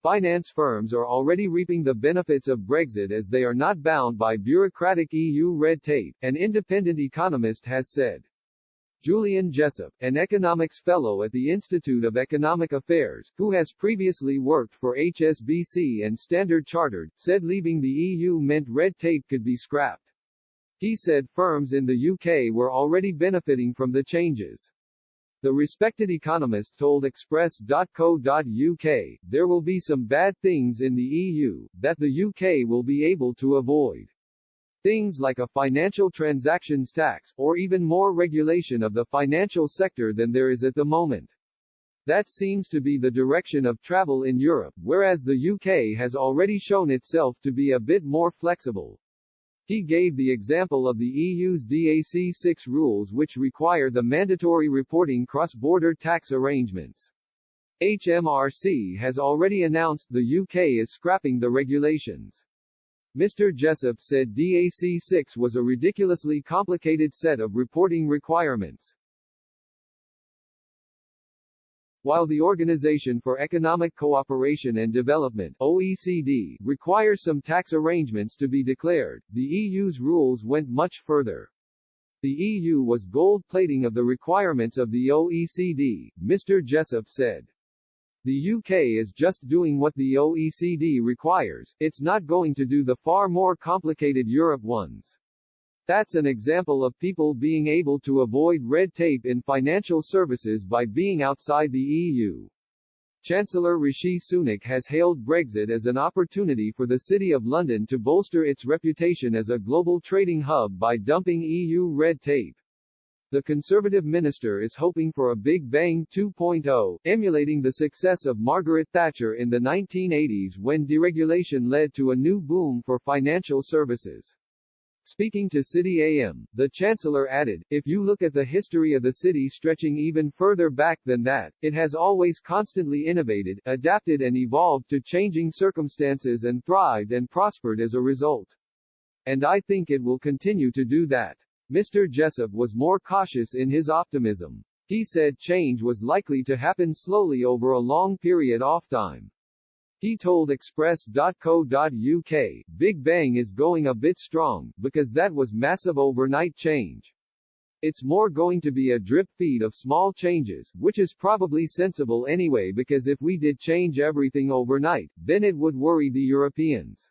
Finance firms are already reaping the benefits of Brexit as they are not bound by bureaucratic EU red tape, an independent economist has said. Julian Jessup, an economics fellow at the Institute of Economic Affairs, who has previously worked for HSBC and Standard Chartered, said leaving the EU meant red tape could be scrapped. He said firms in the UK were already benefiting from the changes. The respected economist told Express.co.uk, there will be some bad things in the EU, that the UK will be able to avoid. Things like a financial transactions tax, or even more regulation of the financial sector than there is at the moment. That seems to be the direction of travel in Europe, whereas the UK has already shown itself to be a bit more flexible. He gave the example of the EU's DAC 6 rules which require the mandatory reporting cross-border tax arrangements. HMRC has already announced the UK is scrapping the regulations. Mr. Jessup said DAC 6 was a ridiculously complicated set of reporting requirements. While the Organization for Economic Cooperation and Development (OECD) requires some tax arrangements to be declared, the EU's rules went much further. The EU was gold-plating of the requirements of the OECD, Mr. Jessup said. The UK is just doing what the OECD requires, it's not going to do the far more complicated Europe ones. That's an example of people being able to avoid red tape in financial services by being outside the EU. Chancellor Rishi Sunak has hailed Brexit as an opportunity for the City of London to bolster its reputation as a global trading hub by dumping EU red tape. The Conservative minister is hoping for a Big Bang 2.0, emulating the success of Margaret Thatcher in the 1980s when deregulation led to a new boom for financial services. Speaking to City AM, the Chancellor added, if you look at the history of the city stretching even further back than that, it has always constantly innovated, adapted and evolved to changing circumstances and thrived and prospered as a result. And I think it will continue to do that. Mr. Jessup was more cautious in his optimism. He said change was likely to happen slowly over a long period of time. He told Express.co.uk, Big Bang is going a bit strong, because that was massive overnight change. It's more going to be a drip feed of small changes, which is probably sensible anyway because if we did change everything overnight, then it would worry the Europeans.